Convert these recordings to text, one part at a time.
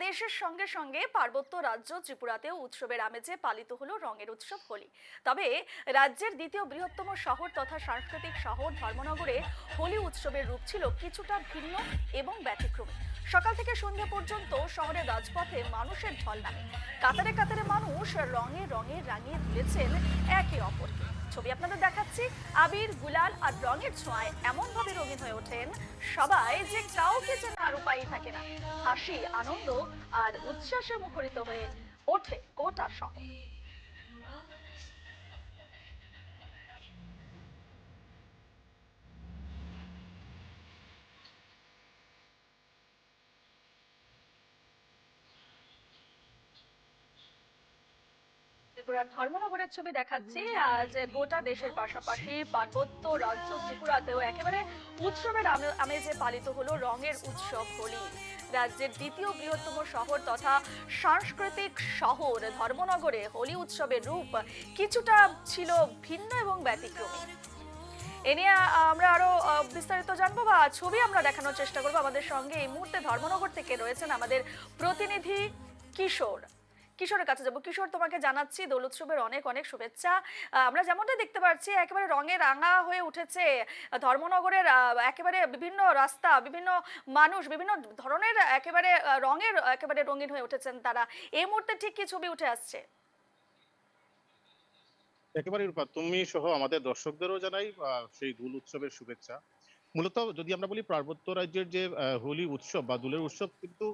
দেশের সঙ্গে সঙ্গে পার্বত্য রাজ্য ত্রিপুরাতেও উৎসবের আমেজে পালিত হলো রঙের উৎসব হোলি। তবে রাজ্যের দ্বিতীয় বৃহত্তম শহর তথা সাংস্কৃতিক শহর ধর্মনগরে হোলি উৎসবের রূপ ছিল কিছুটা ভিন্ন এবং ব্যতিক্রমী। সকাল থেকে সন্ধ্যা পর্যন্ত শহরের রাজপথে মানুষের ঢল নামে। কাতারে কাতারে মানুষ রঙে রঙে রাঙিয়ে তুলেছেন একে অপরকে। ছবি আপনাদের দেখাচ্ছি। আবির, গুলাল আর রঙের ছোঁয়ায় এমন ভাবে রঙিন হয়ে ওঠেন সবাই যে কাউকে চেনার উপায়ই থাকে না। হাসি, আনন্দ আর উচ্ছ্বাসে মুখরিত হয়ে ওঠে গোটা শহর। ত্রিপুরার ধর্মনগরের ছবি দেখাচ্ছি। আজ গোটা দেশের পাশাপাশি পার্বত্য রাজ্য ত্রিপুরাতেও একেবারে উৎসবের আমেজে পালিত হলো রঙের উৎসব হোলি। রাজ্যের দ্বিতীয় বৃহত্তম শহর তথা সাংস্কৃতিক শহর ধর্মনগরে হোলি উৎসবের রূপ কিছুটা ছিল ভিন্ন এবং ব্যতিক্রমী। এ নিয়ে আমরা আরো বিস্তারিত জানবো বা ছবি আমরা দেখানোর চেষ্টা করবো। আমাদের সঙ্গে এই মুহূর্তে ধর্মনগর থেকে রয়েছেন আমাদের প্রতিনিধি কিশোর। কিশোরের কাছে যাবো। কিশোর, তোমাকে জানাচ্ছি দোল উৎসবের অনেক অনেক শুভেচ্ছা। আমরা যেমনটা দেখতে পাচ্ছি একেবারে রঙে রাঙা হয়ে উঠেছে ধর্মনগরের একেবারে বিভিন্ন রাস্তা, বিভিন্ন মানুষ, বিভিন্ন ধরনের একেবারে রঙের একেবারে রঙিন হয়ে উঠেছেন তারা। এই মুহূর্তে ঠিক কি ছবি উঠে আসছে? একেবারে রূপা, তুমি সহ আমাদের দর্শকদেরও জানাই সেই দোল উৎসবের শুভেচ্ছা। মূলত যদি আমরা বলি পার্বত্য রাজ্যের যে হোলি উৎসব বা দোলের উৎসব কিন্তু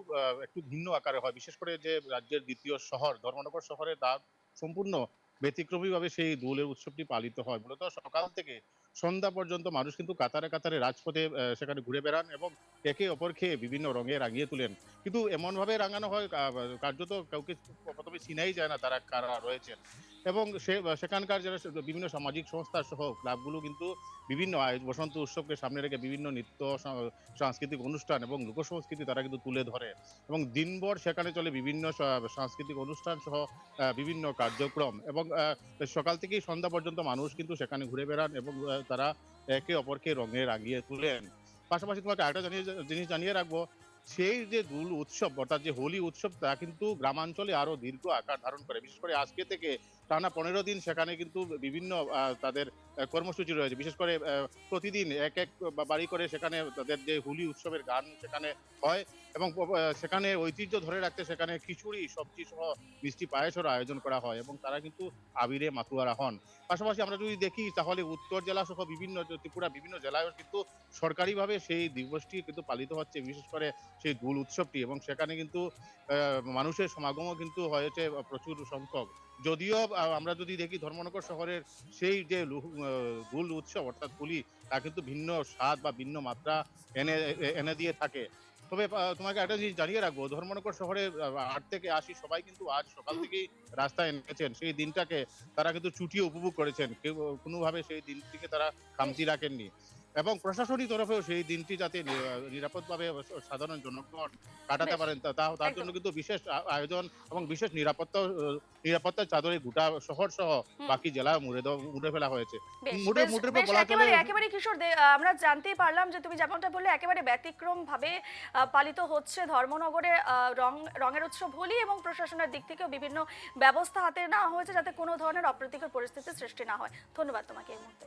একটু ভিন্ন আকারে হয়। বিশেষ করে যে রাজ্যের দ্বিতীয় শহর ধর্মনগর শহরে তা সম্পূর্ণ ব্যতিক্রমীভাবে সেই দোলের উৎসবটি পালিত হয়। মূলত সকাল থেকে সন্ধ্যা পর্যন্ত মানুষ কিন্তু কাতারে কাতারে রাজপথে সেখানে ঘুরে বেড়ান এবং একে অপরকে বিভিন্ন রঙে রাঙিয়ে তোলেন। কিন্তু এমন ভাবে রাঙানো হয় কার্যত কাউকে প্রথমে চিনাই যায় না তারা কারা রয়েছেন। এবং সেখানকার যারা বিভিন্ন সামাজিক সংস্থা সহ ক্লাবগুলো কিন্তু বিভিন্ন বসন্ত উৎসবকে সামনে রেখে বিভিন্ন নৃত্য, সাংস্কৃতিক অনুষ্ঠান এবং লোকসংস্কৃতি তারা কিন্তু তুলে ধরে এবং দিনভর সেখানে চলে বিভিন্ন সাংস্কৃতিক অনুষ্ঠান সহ বিভিন্ন কার্যক্রম এবং সকাল থেকেই সন্ধ্যা পর্যন্ত মানুষ কিন্তু সেখানে ঘুরে বেড়ান এবং তারা একে অপরকে রঙে রাঙিয়ে তোলেন। পাশাপাশি তোমাকে আরেকটা জিনিস জানিয়ে রাখবো, সেই যে দোল উৎসব অর্থাৎ যে হোলি উৎসব তা কিন্তু গ্রামাঞ্চলে আরো দীর্ঘ আকার ধারণ করে। বিশেষ করে আজকে থেকে টানা ১৫ দিন সেখানে কিন্তু বিভিন্ন তাদের কর্মসূচি রয়েছে। বিশেষ করে প্রতিদিন এক এক বাড়ি করে সেখানে তাদের যে হোলি উৎসবের গান সেখানে হয় এবং সেখানে ঐতিহ্য ধরে রাখতে সেখানে খিচুড়ি, সবজি সহ মিষ্টি পায়েসের আয়োজন করা হয় এবং তারা কিন্তু আবিরে মাতুয়ারা হন। পাশাপাশি আমরা যদি দেখি তাহলে উত্তর জেলা সহ বিভিন্ন ত্রিপুরা বিভিন্ন জেলায় কিন্তু সরকারিভাবে সেই দিবসটি কিন্তু পালিত হচ্ছে, বিশেষ করে সেই দোল উৎসবটি এবং সেখানে কিন্তু মানুষের সমাগমও কিন্তু হয়েছে প্রচুর সংখ্যক। যদিও আমরা যদি দেখি ধর্মনগর শহরের সেই যে দোল উৎসব অর্থাৎ হোলি তা কিন্তু ভিন্ন স্বাদ বা ভিন্ন মাত্রা এনে এনে দিয়ে থাকে। তবে তোমাকে একটা জিনিস জানিয়ে রাখবো, ধর্মনগর শহরে ৮ থেকে ৮০ সবাই কিন্তু আজ সকাল থেকেই রাস্তায় নেমেছেন। সেই দিনটাকে তারা কিন্তু চুটিয়ে উপভোগ করেছেন। কেউ কোনোভাবে সেই দিনটিকে তারা বেশ। খামতি রাখেননি এবং প্রশাসনিক তরফেও সেই দিনটি যাতে নিরাপদভাবে সাধারণ জনগণ কাটাতে বেশ, পারেন তার জন্য একদম। কিন্তু বিশেষ আয়োজন এবং বিশেষ নিরাপত্তার চাদরে গোটা শহর সহ হুম। বাকি জেলা মুড়ে ফেলা হয়েছে। বেশ মুড়ে বেশ মুড়ে বেশ, বলা চলে। একেবারে একেবারে কিশোর আমরা জানতেই পারলাম যে তুমি যেমনটা বললে একেবারে ব্যতিক্রম ভাবে পালিত হচ্ছে ধর্মনগরে রঙের উৎসব হোলি এবং প্রশাসনের দিক থেকেও বিভিন্ন ব্যবস্থা হাতে নেওয়া হয়েছে যাতে কোনো ধরনের অপ্রীতিকর পরিস্থিতির সৃষ্টি না হয়। ধন্যবাদ তোমাকে এই মুহূর্তে।